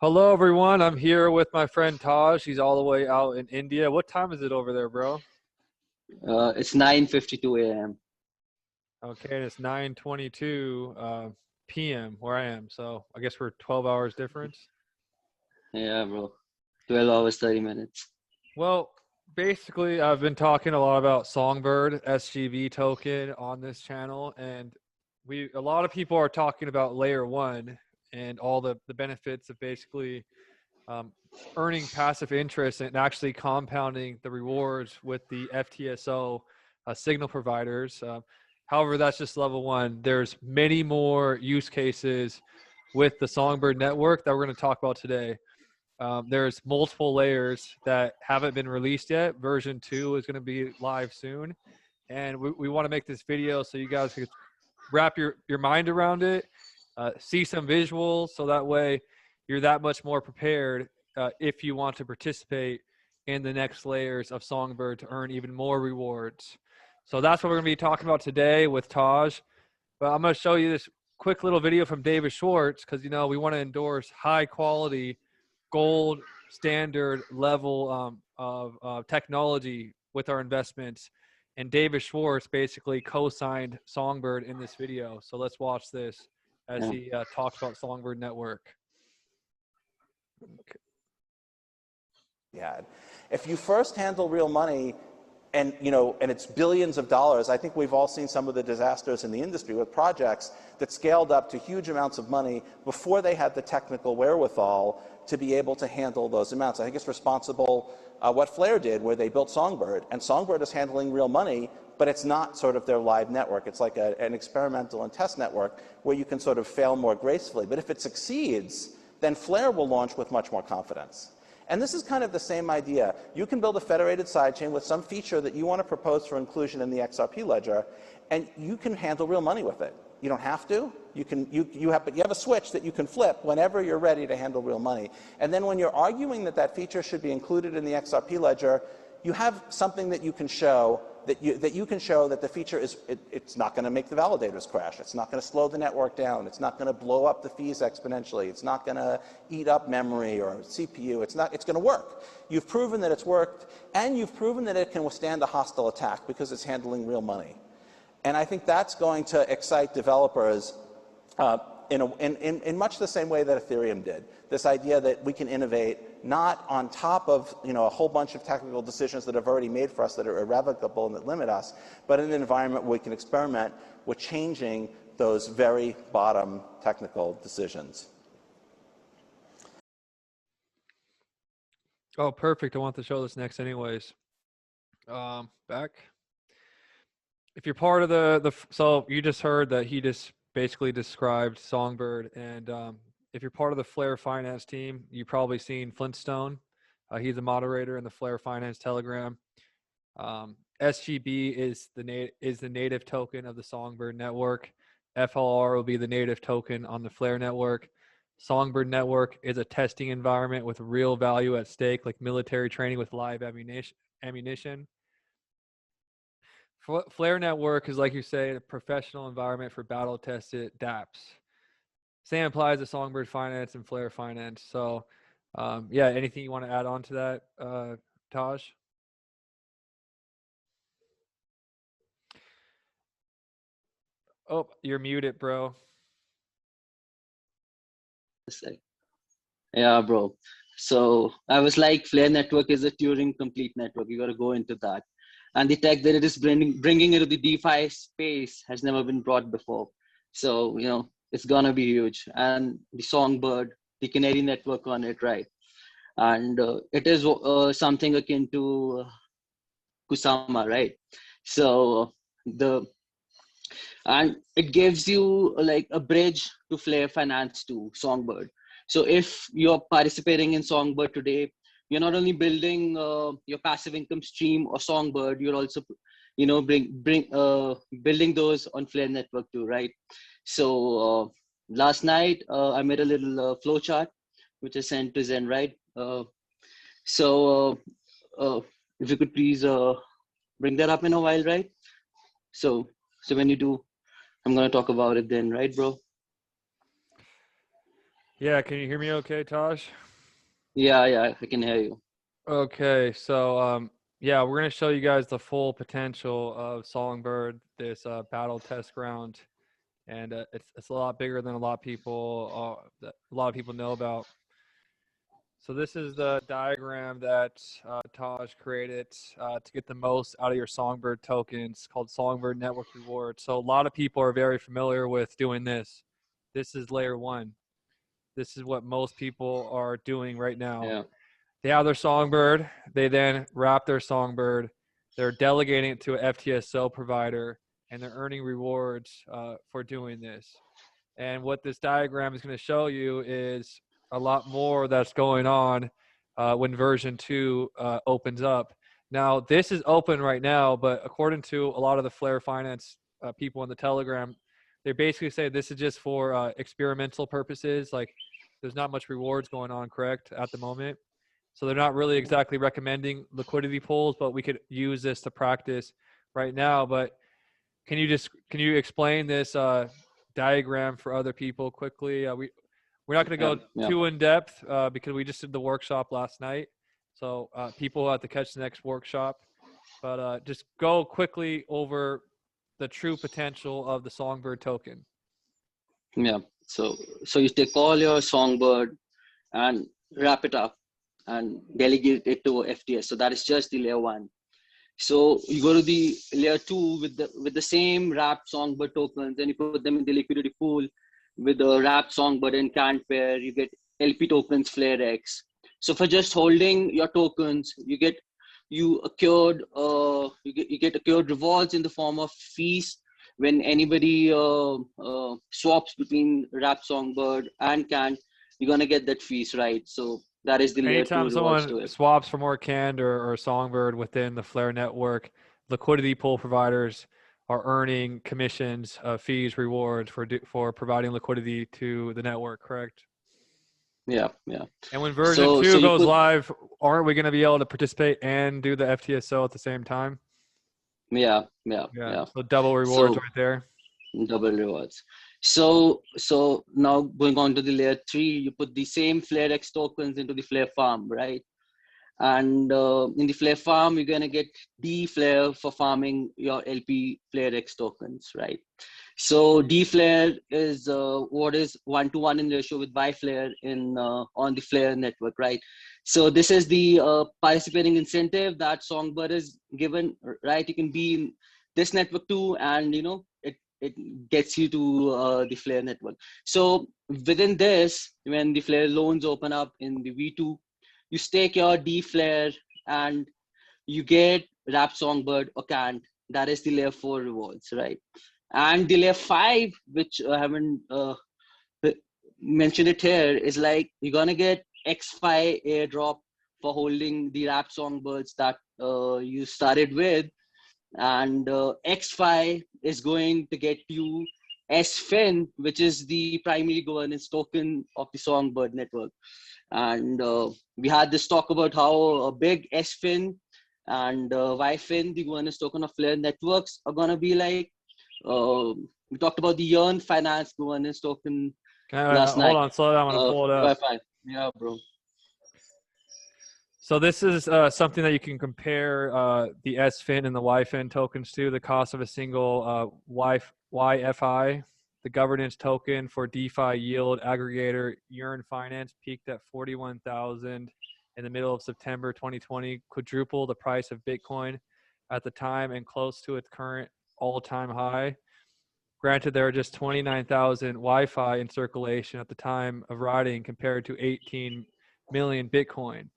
Hello, everyone. I'm here with my friend Taj. He's all the way out in India. What time is it over there, bro? It's 9:52 a.m. Okay, and it's 9:22 p.m. where I am. So I guess we're 12 hours difference. Yeah, bro. 12 hours, 30 minutes. Well, basically, I've been talking a lot about Songbird SGB token on this channel, and a lot of people are talking about layer one and all the benefits of basically um, earning passive interest and actually compounding the rewards with the FTSO signal providers. However, that's just level one. There's many more use cases with the Songbird network that we're going to talk about today. There's multiple layers that haven't been released yet. Version 2 is going to be live soon. And we want to make this video so you guys can wrap your mind around it, see some visuals, so that way you're that much more prepared if you want to participate in the next layers of Songbird to earn even more rewards. So that's what we're going to be talking about today with Taj. But I'm going to show you this quick little video from David Schwartz because, you know, we want to endorse high quality gold standard level of technology with our investments. And David Schwartz basically co-signed Songbird in this video. So let's watch this as Yeah. he talks about Songbird Network. Okay. Had. If you first handle real money and it's billions of dollars, I think we've all seen some of the disasters in the industry with projects that scaled up to huge amounts of money before they had the technical wherewithal to be able to handle those amounts. I think it's responsible what Flare did, where they built Songbird, and Songbird is handling real money, but it's not sort of their live network. It's like an experimental and test network where you can sort of fail more gracefully. But if it succeeds, then Flare will launch with much more confidence. And this is kind of the same idea. You can build a federated sidechain with some feature that you want to propose for inclusion in the XRP ledger, and you can handle real money with it. You don't have to. But you have a switch that you can flip whenever you're ready to handle real money. And then when you're arguing that that feature should be included in the XRP ledger, you have something that you can show that the feature it's not going to make the validators crash. It's not going to slow the network down. It's not going to blow up the fees exponentially. It's not going to eat up memory or CPU. It's going to work. You've proven that it's worked, and you've proven that it can withstand a hostile attack because it's handling real money. And I think that's going to excite developers in much the same way that Ethereum did. This idea that we can innovate not on top of a whole bunch of technical decisions that have already made for us that are irrevocable and that limit us, but in an environment where we can experiment with changing those very bottom technical decisions. Oh, perfect. I want to show this next anyways. Back. If you're part of so you just heard that he just basically described Songbird, and if you're part of the Flare Finance team, you've probably seen Flintstone. He's a moderator in the Flare Finance Telegram. SGB is the native token of the Songbird network. FLR will be the native token on the Flare network. Songbird network is a testing environment with real value at stake, like military training with live ammunition. Flare network is, like you say, a professional environment for battle-tested dApps. Same applies to Songbird Finance and Flare Finance. So, yeah, anything you want to add on to that, Taj? Oh, you're muted, bro. Yeah, bro. So I was like, Flare network is a Turing complete network. You got to go into that. And the tech that it is bringing into the DeFi space has never been brought before. So, it's going to be huge. And the Songbird, the Canary network on it, right? And it is something akin to Kusama, right? So and it gives you like a bridge to Flare Finance to Songbird. So if you're participating in Songbird today, you're not only building your passive income stream or Songbird, you're also, building those on Flare network too, right? So last night I made a little flow chart, which I sent to Zen, right? So if you could please bring that up in a while, right? So when you do, I'm going to talk about it then, right, bro? Yeah, can you hear me okay, Taj? Yeah, I can hear you. Okay, so yeah, we're gonna show you guys the full potential of Songbird, this battle test ground, and it's a lot bigger than a lot of people know about. So this is the diagram that Taj created to get the most out of your Songbird tokens, called Songbird Network Reward. So a lot of people are very familiar with doing this. This is layer one. This is what most people are doing right now. Yeah, They have their Songbird. They then wrap their Songbird. They're delegating it to an FTSO provider, and they're earning rewards for doing this. And what this diagram is going to show you is a lot more that's going on when version 2 opens up. Now, this is open right now, but according to a lot of the Flare Finance people in the Telegram, they basically say this is just for experimental purposes. Like, there's not much rewards going on, correct, at the moment. So they're not really exactly recommending liquidity pools, but we could use this to practice right now. But can you explain this diagram for other people quickly? We're not going to go yeah. too in depth because we just did the workshop last night, so people will have to catch the next workshop. But just go quickly over the true potential of the Songbird token. Yeah. So you take all your Songbird and wrap it up and delegate it to FTS. So that is just the layer one. So you go to the layer two with the same wrapped Songbird tokens, then you put them in the liquidity pool with the wrapped Songbird and can't pair. You get LP tokens, Flare X. So for just holding your tokens, you get accrued rewards in the form of fees when anybody swaps between wrapped Songbird and Cant. You're gonna get that fees, right? So that is the layer two Anytime rewards someone to it. swaps for more canned or Songbird within the Flare network, liquidity pool providers are earning commissions, fees, rewards for providing liquidity to the network, correct? Yeah, yeah. And when version So 2 you goes put live, aren't we going to be able to participate and do the FTSO at the same time? yeah. Yeah, so double rewards So right there. double rewards. So now going on to the layer three, you put the same Flare X tokens into the Flare farm, right? And in the Flare farm, you're gonna get D Flare for farming your LP Flare X tokens, right? So D Flare is what is 1-to-1 in ratio with Y Flare in on the Flare network, right? So this is the participating incentive that Songbird is given, right? You can be in this network too, and it gets you to the Flare network. So within this, when the Flare loans open up in the V2, you stake your D Flare and you get Rap Songbird or Cant. That is the layer 4 rewards, right? And the layer 5, which I haven't mentioned it here, is like you're gonna get X5 airdrop for holding the Rap Songbirds that you started with, and X5 is going to get you SFIN, which is the primary governance token of the Songbird network. And we had this talk about how big SFIN and YFIN, the governance token of Flare networks, are going to be like. We talked about the Yearn Finance governance token last Hold night. on, slow down. I'm going to pull it up. Wi-Fi. Yeah, bro. So this is something that you can compare the SFIN and the YFIN tokens to. The cost of a single YFI, the governance token for DeFi yield aggregator Yearn Finance, peaked at 41,000 in the middle of September 2020, quadruple the price of Bitcoin at the time and close to its current all-time high. Granted, there are just 29,000 Wi-Fi in circulation at the time of writing compared to 18 million Bitcoin.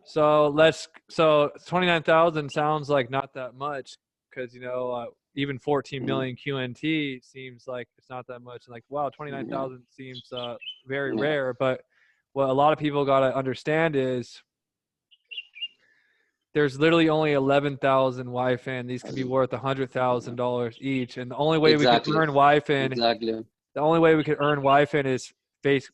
So 29,000 sounds like not that much because even 14 million QNT seems like it's not that much. Like, wow, 29,000 seems very rare. But what a lot of people got to understand is there's literally only 11,000 YFIN. These could be worth $100,000 each, and the only way we could earn YFIN, the only way we could earn YFIN is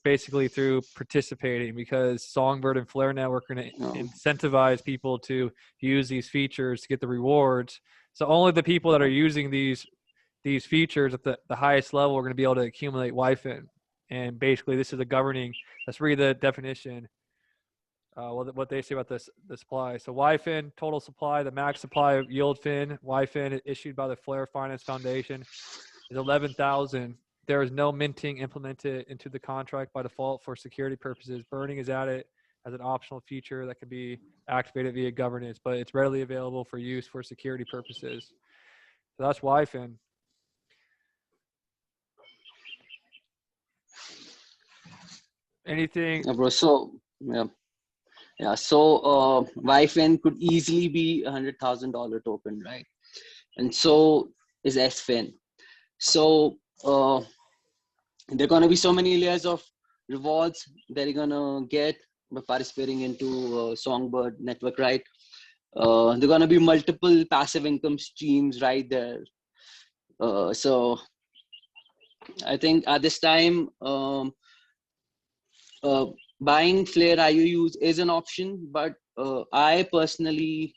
basically through participating, because Songbird and Flare Network are going to incentivize people to use these features to get the rewards. So only the people that are using these features at the highest level are going to be able to accumulate YFIN. And basically, this is a governing. Let's read the definition. What they say about the supply. So YFIN total supply, the max supply of yield fin YFIN issued by the Flare Finance Foundation is 11,000. There is no minting implemented into the contract by default for security purposes. Burning is added as an optional feature that can be activated via governance, but it's readily available for use for security purposes. So that's YFIN. Anything? Bro, so yeah. So YFIN could easily be $100,000 token, right? And so is SFIN. So there are gonna be so many layers of rewards that you're gonna get by participating into Songbird network, right? There are gonna be multiple passive income streams right there. So I think at this time, buying Flare IOUs is an option, but I personally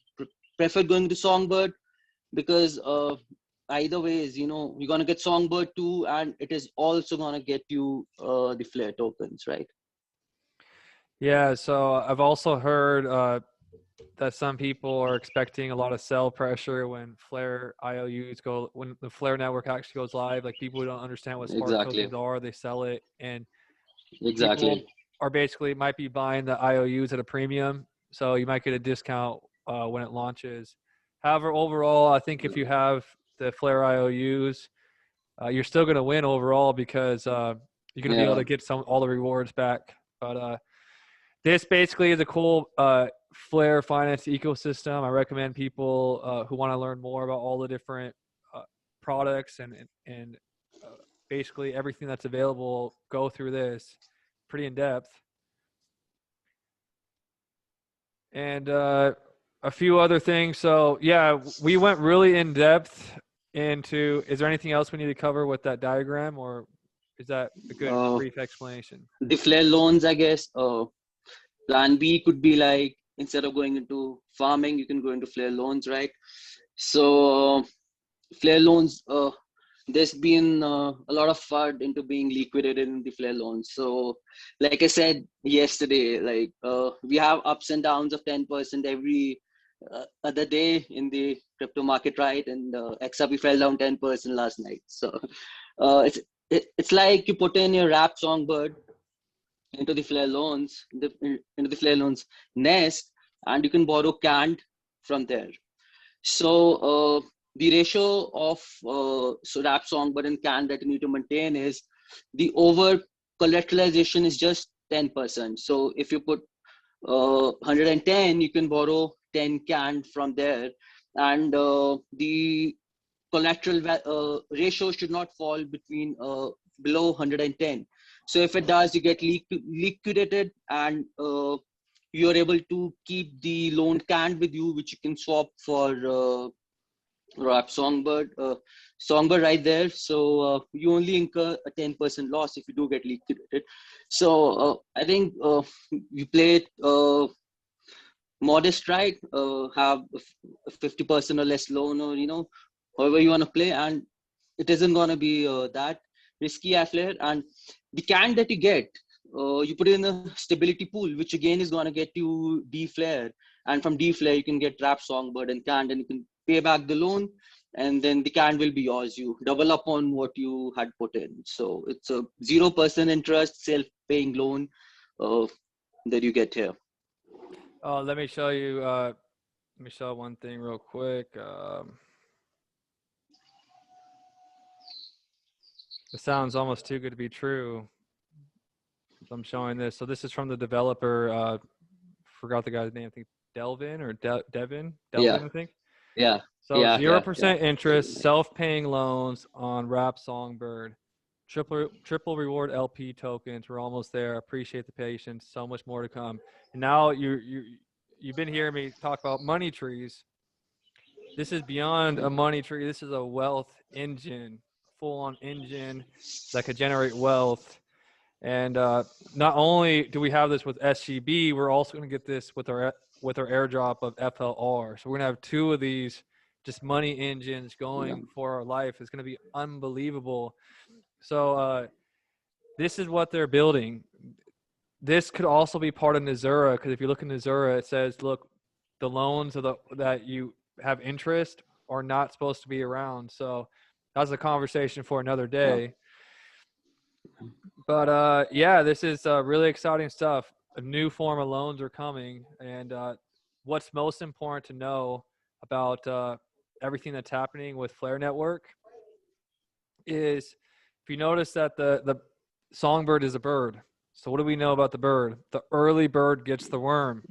prefer going to Songbird because either ways, you know, you're gonna get Songbird too, and it is also gonna get you the Flare tokens, right? Yeah. So I've also heard that some people are expecting a lot of sell pressure when Flare IOUs go, when the Flare network actually goes live. Like people who don't understand what Spark Exactly. tokens are, they sell it, and Exactly. people are basically might be buying the IOUs at a premium, so you might get a discount when it launches. However, overall, I think if you have the Flare IOUs, you're still going to win overall because you're going to be able to get all the rewards back. But this basically is a cool Flare finance ecosystem. I recommend people who want to learn more about all the different products and basically everything that's available, go through this pretty in depth. And a few other things. So yeah, we went really in depth into, is there anything else we need to cover with that diagram, or is that a good brief explanation? The Flare loans, I guess. Plan B could be like, instead of going into farming, you can go into Flare loans, right? So Flare loans, there's been a lot of FUD into being liquidated in the Flare loans. So like I said yesterday, like we have ups and downs of 10% every other day in the crypto market, right? And XRP fell down 10% last night. So it's like you put in your wrap Songbird into the Flare loans, into the Flare loans nest, and you can borrow canned from there. So the ratio of so wrap Songbird and canned that you need to maintain is the over collateralization is just 10%. So if you put 110, you can borrow 10 canned from there, and the collateral ratio should not fall between below 110. So if it does, you get liquidated, and you're able to keep the loan canned with you, which you can swap for wrap Songbird right there. So you only incur a 10% loss if you do get liquidated. So I think you play it modest, right? Have a 50% or less loan, or you know, however you want to play, and it isn't going to be that risky at Flare. And the can that you get, you put it in a stability pool, which again is going to get you D-Flare, and from D-Flare you can get wrap Songbird and canned, and you can pay back the loan, and then the can will be yours. You double up on what you had put in. So it's a 0% interest self-paying loan that you get here. Let me show you. Let me show one thing real quick. It sounds almost too good to be true. So I'm showing this. So this is from the developer. Forgot the guy's name. I think Devin, Yeah. I think. Yeah. So 0% interest, self-paying loans on wrap Songbird. Triple reward LP tokens. We're almost there. Appreciate the patience. So much more to come. And now you've been hearing me talk about money trees. This is beyond a money tree. This is a wealth engine, full-on engine that could generate wealth. And not only do we have this with SGB, we're also going to get this with our airdrop of FLR. So we're going to have two of these just money engines going for our life. It's going to be unbelievable. So this is what they're building. This could also be part of Nazura, because if you look in Nazura, it says, look, the loans that you have interest are not supposed to be around. So that's a conversation for another day. But yeah, this is really exciting stuff. A new form of loans are coming. And what's most important to know about everything that's happening with Flare Network is, if you notice that the Songbird is a bird. So what do we know about the bird? The early bird gets the worm.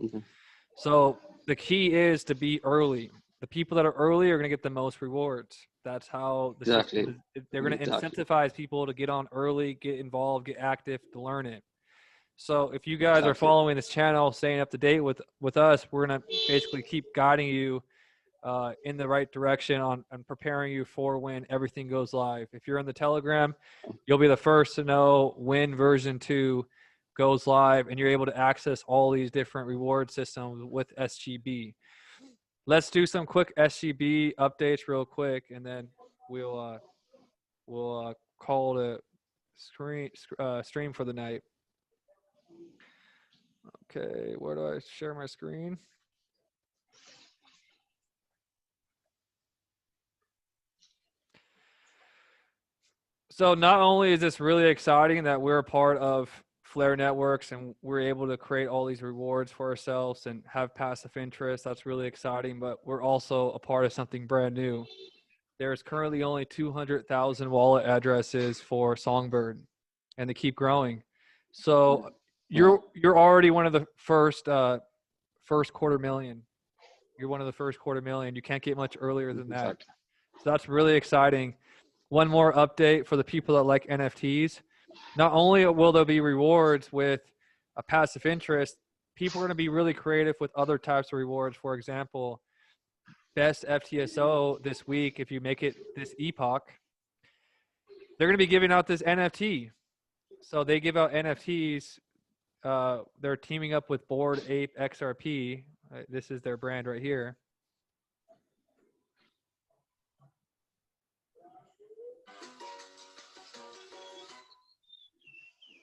So the key is to be early. The people that are early are going to get the most rewards. That's how the system is, they're going to incentivize people to get on early, get involved, get active, to learn it. So if you guys are following this channel, staying up to date with us, we're going to basically keep guiding you in the right direction on preparing you for when everything goes live. If you're in the Telegram, you'll be the first to know when version 2 goes live and you're able to access all these different reward systems with SGB. Let's do some quick SGB updates real quick, and then we'll call it a stream for the night. Okay, where do I share my screen? So not only is this really exciting that we're a part of Flare Networks and we're able to create all these rewards for ourselves and have passive interest, that's really exciting, but we're also a part of something brand new. There's currently only 200,000 wallet addresses for Songbird, and they keep growing. So you're already one of the first quarter million. You're one of the first quarter million. You can't get much earlier than that. So that's really exciting. One more update for the people that like NFTs. Not only will there be rewards with a passive interest, people are going to be really creative with other types of rewards. For example, best FTSO this week, if you make it this epoch, they're going to be giving out this NFT. So they give out NFTs. They're teaming up with Bored Ape XRP. This is their brand right here.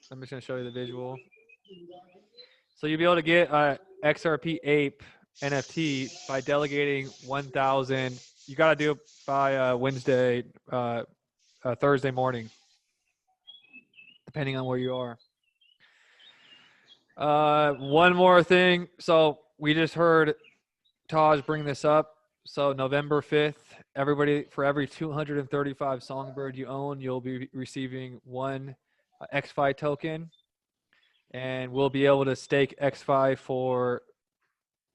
I'm just going to show you the visual. So you'll be able to get XRP Ape NFT by delegating 1,000. You got to do it by Wednesday, Thursday morning, depending on where you are. One more thing. So we just heard Taj bring this up. So November 5th, everybody, for every 235 Songbird you own, you'll be receiving one XFi token, and we'll be able to stake XFi for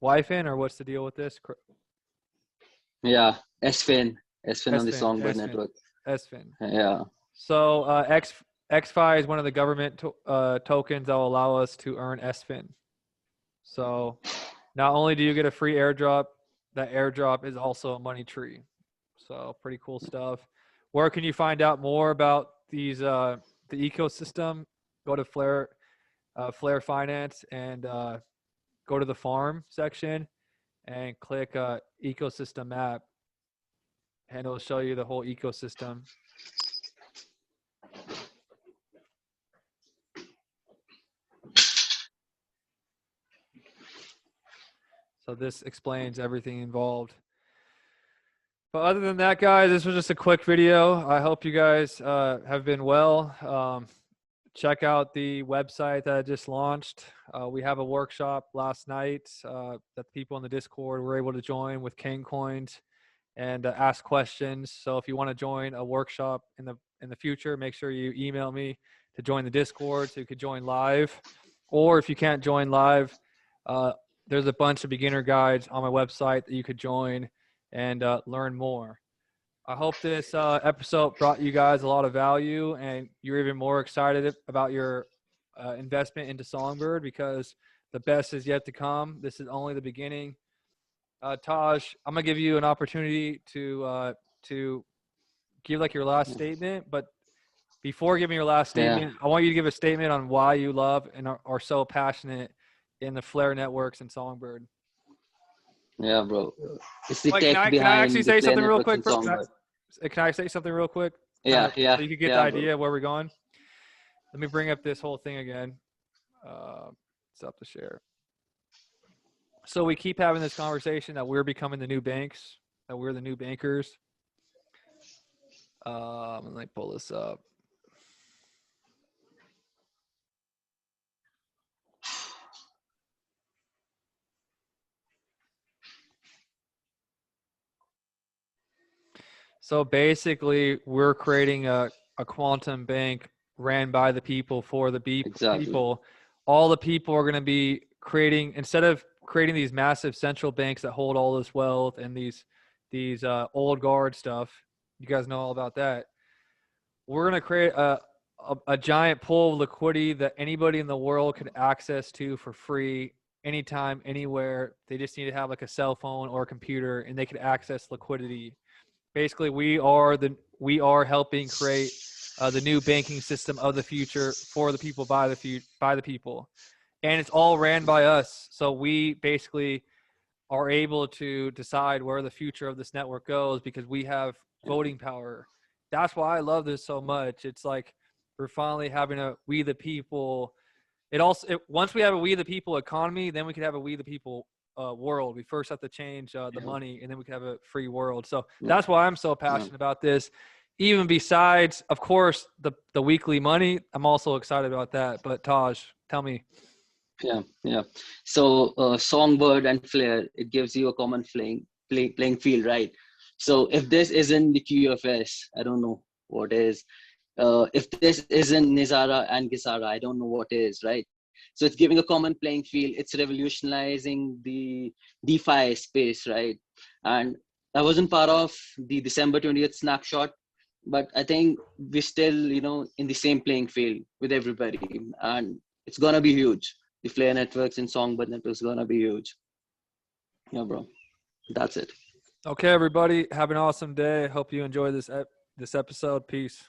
YFIN, or what's the deal with this? Yeah, SFIN on the Songbird network. SFIN. Yeah. So XFi is one of the government tokens that will allow us to earn SFIN. So not only do you get a free airdrop, that airdrop is also a money tree. So pretty cool stuff. Where can you find out more about these the ecosystem? Go to Flare Finance and go to the farm section and click ecosystem map, and it'll show you the whole ecosystem. So this explains everything involved. But other than that, guys, this was just a quick video. I hope you guys have been well. Check out the website that I just launched. We have a workshop last night that people in the Discord were able to join with King Coins and ask questions. So if you want to join a workshop in the future, make sure you email me to join the Discord so you could join live. Or if you can't join live, there's a bunch of beginner guides on my website that you could join and learn more. I hope this episode brought you guys a lot of value and you're even more excited about your investment into Songbird, because the best is yet to come. This is only the beginning. Taj, I'm gonna give you an opportunity to give like your last statement, but before giving your last statement, I want you to give a statement on why you love and are so passionate in the Flare networks and Songbird. Yeah, bro. It's the Wait, tech can I actually say something real quick? Can I say something real quick? Yeah. So you can get the idea of where we're going. let me bring up this whole thing again. Stop the share. So we keep having this conversation that we're becoming the new banks, that we're the new bankers. Let me pull this up. So basically, we're creating a quantum bank ran by the people for the people. All the people are going to be creating, instead of creating these massive central banks that hold all this wealth and these old guard stuff. You guys know all about that. We're going to create a giant pool of liquidity that anybody in the world could access to for free anytime, anywhere. They just need to have like a cell phone or a computer, and they could access liquidity. Basically, we are helping create the new banking system of the future for the people, by the people, and it's all ran by us. So we basically are able to decide where the future of this network goes because we have voting power. That's why I love this so much. It's like we're finally having a we the people. Once we have a we the people economy, then we could have a we the people world. We first have to change the money, and then we can have a free world. So that's why I'm so passionate about this. Even besides, of course, the weekly money, I'm also excited about that. But Taj, tell me. Yeah. So Songbird and Flare, it gives you a common playing field, right? So if this isn't the QFS, I don't know what is. If this isn't Nizara and Gisara, I don't know what is, right? So it's giving a common playing field. It's revolutionizing the DeFi space, right? And I wasn't part of the December 20th snapshot, but I think we're still, in the same playing field with everybody. And it's going to be huge. The Flare networks and Songbird networks are going to be huge. Yeah, bro. That's it. Okay, everybody. Have an awesome day. Hope you enjoy this episode. Peace.